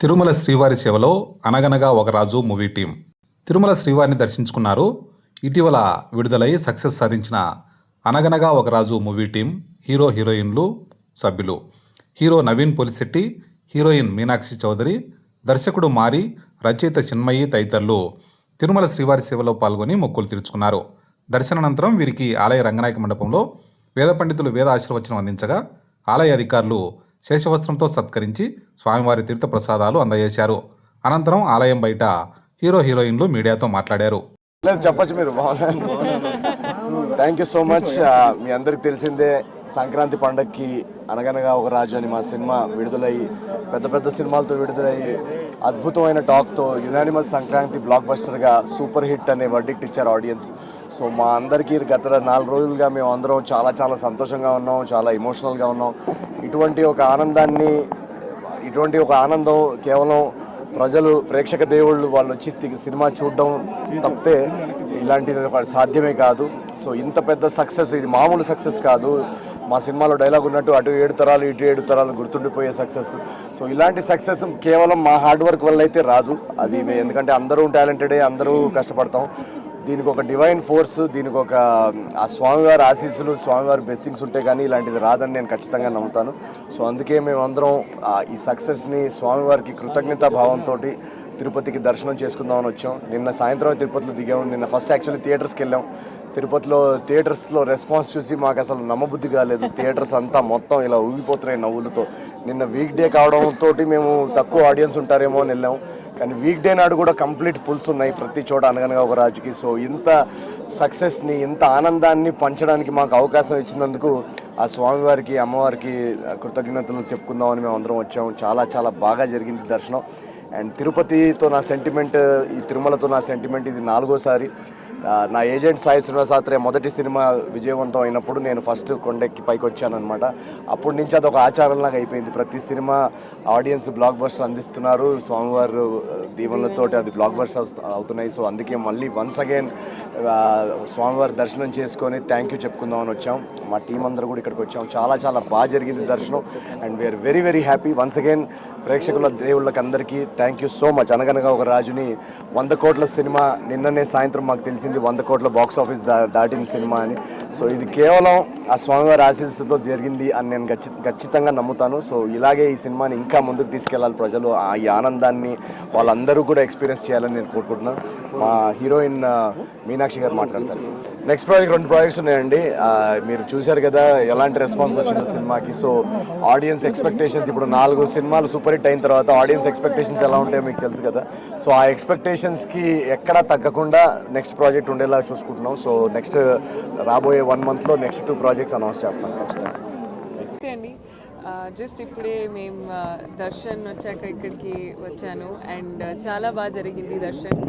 తిరుమల శ్రీవారి సేవలో అనగనగా ఒక రాజు మూవీ టీం తిరుమల శ్రీవారిని దర్శించుకున్నారు. ఇటీవల విడుదలై సక్సెస్ సాధించిన అనగనగా ఒక రాజు మూవీ టీం హీరో హీరోయిన్లు సభ్యులు హీరో నవీన్ పోలిశెట్టి, హీరోయిన్ మీనాక్షి చౌదరి, దర్శకుడు మారి, రచయిత చిన్మయి తదితరులు తిరుమల శ్రీవారి సేవలో పాల్గొని మొక్కులు తీర్చుకున్నారు. దర్శనానంతరం వీరికి ఆలయ రంగనాయక మండపంలో వేద పండితులు వేద ఆశీర్వచనం అందించగా ఆలయ అధికారులు శేషవస్త్రంతో సత్కరించి స్వామివారి తీర్థ ప్రసాదాలు అందజేశారు. అనంతరం ఆలయం బయట హీరో హీరోయిన్లు మీడియాతో మాట్లాడారు. చెప్పచ్చు మీరు. Thank you so much. మీ అందరికి తెలిసిందే, సంక్రాంతి పండగకి అనగనగా ఒక రాజు అని మా సినిమా విడుదలయ్యి పెద్ద పెద్ద సినిమాలతో విడుదలయ్యి అద్భుతమైన టాక్తో యునానిమస్ సంక్రాంతి బ్లాక్ బస్టర్గా సూపర్ హిట్ అనే వర్డిక్ట్ ఇచ్చారు ఆడియన్స్. సో మా అందరికీ గత 4 రోజులుగా మేము అందరం చాలా చాలా సంతోషంగా ఉన్నాం, చాలా ఎమోషనల్గా ఉన్నాం. ఇటువంటి ఒక ఆనందం కేవలం ప్రజలు, ప్రేక్షక దేవుళ్ళు వాళ్ళు వచ్చి సినిమా చూడడం తప్పితే ఇలాంటిది సాధ్యమే కాదు. సో ఇంత పెద్ద సక్సెస్, ఇది మామూలు సక్సెస్ కాదు. మా సినిమాలో డైలాగ్ ఉన్నట్టు అటు 7 తరాలు ఇటు 7 తరాలు గుర్తుండిపోయే సక్సెస్. సో ఇలాంటి సక్సెస్ కేవలం మా హార్డ్ వర్క్ వల్ల అయితే రాదు. అది ఎందుకంటే అందరూ టాలెంటెడే, అందరూ కష్టపడతాం. దీనికి ఒక డివైన్ ఫోర్స్, దీనికి ఒక ఆ స్వామివారి ఆశీస్సులు, స్వామివారి బ్లెస్సింగ్స్ ఉంటే కానీ ఇలాంటిది రాదని నేను ఖచ్చితంగా నమ్ముతాను. సో అందుకే మేమందరం ఈ సక్సెస్ని స్వామివారికి కృతజ్ఞతా భావంతో తిరుపతికి దర్శనం చేసుకుందామని వచ్చాం. నిన్న సాయంత్రం తిరుపతిలో దిగాము. నిన్న ఫస్ట్ యాక్చువల్లీ థియేటర్స్కి వెళ్ళాం. తిరుపతిలో థియేటర్స్లో రెస్పాన్స్ చూసి మాకు అసలు నమ్మబుద్ధి కాలేదు. థియేటర్స్ అంతా మొత్తం ఇలా ఊగిపోతున్నాయి నవ్వులతో. నిన్న వీక్ డే కావడంతో మేము తక్కువ ఆడియన్స్ ఉంటారేమో అని వెళ్ళాం, కానీ వీక్ డే నాడు కూడా కంప్లీట్ ఫుల్స్ ఉన్నాయి ప్రతి చోట అనగనగా ఒక రాజుకి. సో ఇంత సక్సెస్ని, ఇంత ఆనందాన్ని పంచడానికి మాకు అవకాశం ఇచ్చినందుకు ఆ స్వామివారికి, అమ్మవారికి కృతజ్ఞతలు చెప్పుకుందామని మేము అందరం వచ్చాము. చాలా చాలా బాగా జరిగింది దర్శనం. అండ్ తిరుపతితో నా సెంటిమెంట్, ఈ తిరుమలతో నా సెంటిమెంట్ ఇది 4వసారి. నా ఏజెంట్ సాయి శ్రీనివాసాత్రే మొదటి సినిమా విజయవంతం అయినప్పుడు నేను ఫస్ట్ కొండెక్కి పైకి వచ్చానమాట. అప్పటి నుంచి అదొక ఆచారంలాగా అయిపోయింది. ప్రతి సినిమా ఆడియన్స్ బ్లాక్ బస్టర్ అందిస్తున్నారు, స్వామివారు దీవెనలతో అది బ్లాక్ బస్టర్ అవుతున్నాయి. సో అందుకే మళ్ళీ వన్స్ అగైన్ స్వామివారి దర్శనం చేసుకొని థ్యాంక్ యూ చెప్పుకుందామని వచ్చాం. మా టీం అందరూ కూడా ఇక్కడికి వచ్చాం. చాలా చాలా బాగా జరిగింది దర్శనం. And we are very very happy. Once again ప్రేక్షకుల దేవుళ్ళకి అందరికీ థ్యాంక్ యూ సో మచ్. అనగనగా ఒక రాజుని 100 కోట్ల సినిమా, నిన్ననే సాయంత్రం మాకు తెలిసింది 100 కోట్ల బాక్స్ ఆఫీస్ దాటిన సినిమా అని. సో ఇది కేవలం ఆ స్వామివారి ఆశీస్సుతో జరిగింది అని నేను ఖచ్చితంగా నమ్ముతాను. సో ఇలాగే ఈ సినిమాని ఇంకా ముందుకు తీసుకెళ్ళాలి ప్రజలు. ఈ ఆనందాన్ని వాళ్ళందరూ కూడా ఎక్స్పీరియన్స్ చేయాలని నేను కోరుకుంటున్నాను. మా హీరోయిన్ మీనాక్షి గారు మాట్లాడతారు. నెక్స్ట్ ప్రాజెక్ట్ 2 ప్రాజెక్ట్స్ ఉన్నాయండి. మీరు చూశారు కదా ఎలాంటి రెస్పాన్స్ వచ్చింది సినిమాకి. సో ఆడియన్స్ ఎక్స్పెక్టేషన్స్, ఇప్పుడు 4 సినిమాలు సూపర్ హిట్ అయిన తర్వాత ఆడియన్స్ ఎక్స్పెక్టేషన్స్ ఎలా ఉంటాయో మీకు తెలుసు కదా. సో ఆ ఎక్స్పెక్టేషన్స్కి ఎక్కడా తగ్గకుండా నెక్స్ట్ ప్రాజెక్ట్ ఉండేలా చూసుకుంటున్నాం. సో నెక్స్ట్ రాబోయే 1 మంత్లో నెక్స్ట్ 2 ప్రాజెక్ట్స్ అనౌన్స్ చేస్తాం ఖచ్చితంగా. జస్ట్ ఇప్పుడే మేము దర్శన్ వచ్చాక ఇక్కడికి వచ్చాను. అండ్ చాలా బాగా జరిగింది దర్శన్.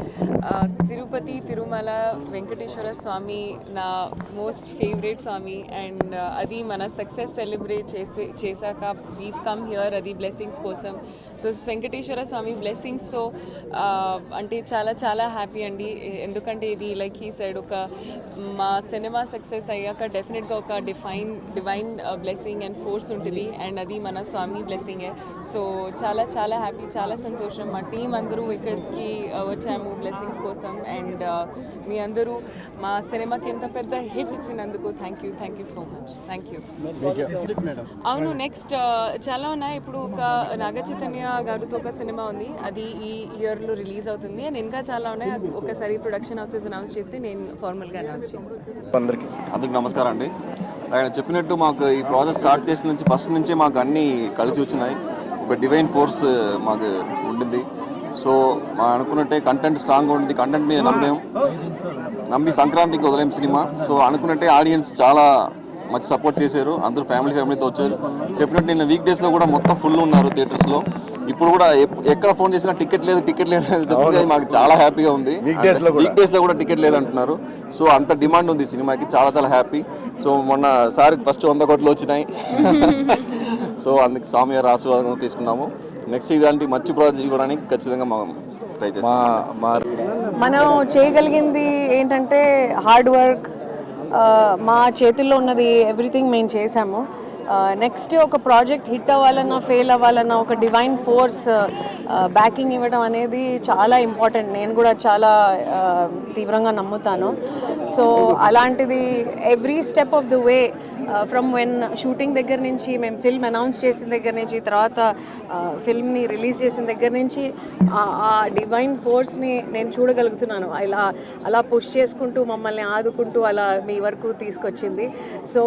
తిరుపతి, తిరుమల వెంకటేశ్వర స్వామి నా మోస్ట్ ఫేవరెట్ స్వామి. అండ్ అది మన సక్సెస్ సెలబ్రేట్ చేశాక వీవ్ కమ్ హియర్, అది బ్లెస్సింగ్స్ కోసం. సో వెంకటేశ్వర స్వామి బ్లెస్సింగ్స్తో అంటే చాలా చాలా హ్యాపీ అండి. ఎందుకంటే ఇది లైక్ హీ సైడ్ ఒక మా సినిమా సక్సెస్ అయ్యాక డెఫినెట్గా ఒక డివైన్ బ్లెస్సింగ్ అండ్ ఫోర్స్ ఉంటుంది. అండ్ అది మన స్వామి బ్లెస్సింగే. సో చాలా చాలా హ్యాపీ, చాలా సంతోషం. మా టీం అందరూ ఇక్కడికి వచ్చాము బ్లెస్సింగ్స్ కోసం. అండ్ మీ అందరూ మా సినిమాకి ఎంత పెద్ద హిట్ ఇచ్చినందుకు thank you so much. Thank you. అవును, నెక్స్ట్ చాలా ఉన్నాయి. ఇప్పుడు ఒక నాగ చైతన్య గారితో ఒక సినిమా ఉంది, అది ఈ ఇయర్లో రిలీజ్ అవుతుంది. అండ్ ఇంకా చాలా ఉన్నాయి. ఒకసారి ప్రొడక్షన్ హౌసెస్ అనౌన్స్ చేస్తే నేను ఫార్మల్గా అనౌన్స్ చేస్తాను. అందరికి నమస్కారం అండి. ఆయన చెప్పినట్టు మాకు ఈ ప్రాజెక్ట్ స్టార్ట్ చేసిన నుంచి ఫస్ట్ నుంచే మాకు అన్నీ కలిసి వచ్చినాయి. ఒక డివైన్ ఫోర్స్ మాకు ఉండింది. సో మా అనుకున్నట్టే కంటెంట్ స్ట్రాంగ్గా ఉంటుంది. కంటెంట్ మీద నమ్మి సంక్రాంతికి వదిలేం సినిమా. సో అనుకున్నట్టే ఆడియన్స్ చాలా మంచి సపోర్ట్ చేశారు. అందరూ ఫ్యామిలీతో వచ్చారు. చెప్పినట్టు నిన్న వీక్ డేస్లో కూడా మొత్తం ఫుల్ ఉన్నారు థియేటర్స్లో. ఇప్పుడు కూడా ఎక్కడ ఫోన్ చేసినా టికెట్ లేదు చెప్తే మాకు చాలా హ్యాపీగా ఉంది. వీక్ డేస్లో కూడా టికెట్ లేదు అంటున్నారు. సో అంత డిమాండ్ ఉంది సినిమాకి. చాలా చాలా హ్యాపీ. సో మొన్న సార్ ఫస్ట్ 100 కోట్లు వచ్చినాయి. సో అందుకు స్వామి గారి ఆశీర్వాదం తీసుకున్నాము. నెక్స్ట్ ఇలాంటి మంచి ప్రాజెక్ట్ ఇవ్వడానికి ఖచ్చితంగా ట్రై చేస్తాం. మనం చేయగలిగింది ఏంటంటే హార్డ్ వర్క్. మా చేతుల్లో ఉన్నది ఎవ్రీథింగ్ మేము చేసాము. నెక్స్ట్ ఒక ప్రాజెక్ట్ హిట్ అవ్వాలన్నా ఫెయిల్ అవ్వాలన్నా ఒక డివైన్ ఫోర్స్ బ్యాకింగ్ ఇవ్వడం అనేది చాలా ఇంపార్టెంట్. నేను కూడా చాలా తీవ్రంగా నమ్ముతాను. సో అలాంటిది every step of the way from when shooting దగ్గర నుంచి, మేము ఫిల్మ్ అనౌన్స్ చేసిన దగ్గర నుంచి, తర్వాత ఫిల్మ్ని రిలీజ్ చేసిన దగ్గర నుంచి ఆ డివైన్ ఫోర్స్ని నేను చూడగలుగుతున్నాను. అలా పుష్ చేసుకుంటూ మమ్మల్ని ఆదుకుంటూ అలా మీ వరకు తీసుకొచ్చింది. సో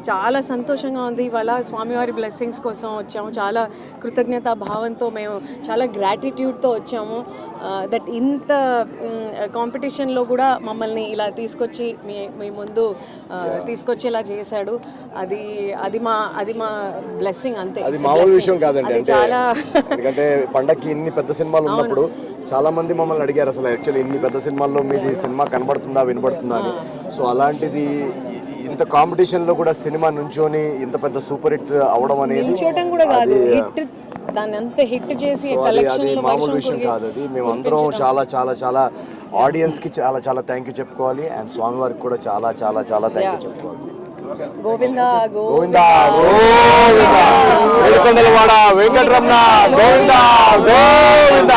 చాలా సంతోషంగా ఉంది. ఇవాళ స్వామివారి బ్లెస్సింగ్స్ కోసం వచ్చాము. చాలా కృతజ్ఞతా భావంతో, మేము చాలా గ్రాటిట్యూడ్తో వచ్చాము. దట్ ఇంత కాంపిటీషన్లో కూడా మమ్మల్ని ఇలా తీసుకొచ్చి మీ ముందు తీసుకొచ్చేలా చేశాడు. అది మా బ్లెస్సింగ్ అంతే. అది మామూలు విషయం కాదండి. అది అంటే చాలా ఎందుకంటే పండక్కి ఇన్ని పెద్ద సినిమాలు ఉన్నప్పుడు చాలా మంది మమ్మల్ని అడిగారు అసలు యాక్చువల్లీ ఇన్ని పెద్ద సినిమాల్లో మీది సినిమా కనబడుతుందా వినబడుతుందా అని. సో అలాంటిది ఇంత కాంపిటీషన్ లో కూడా సినిమా నుంచొని ఇంత పెద్ద సూపర్ హిట్ అవడం అనేది నిల్చోటం కూడా కాదు, హిట్, దాన్ని అంత హిట్ చేసి అది మామూలు విషయం కాదు. అది మేము అందరం చాలా చాలా చాలా ఆడియన్స్ కి చాలా చాలా థ్యాంక్ యూ చెప్పుకోవాలి. అండ్ స్వామి వారికి కూడా చాలా చాలా చాలా థ్యాంక్ యూ చెప్పుకోవాలి. గోవింద గోవింద గోవింద వెంకటరమణ గోవింద గోవింద.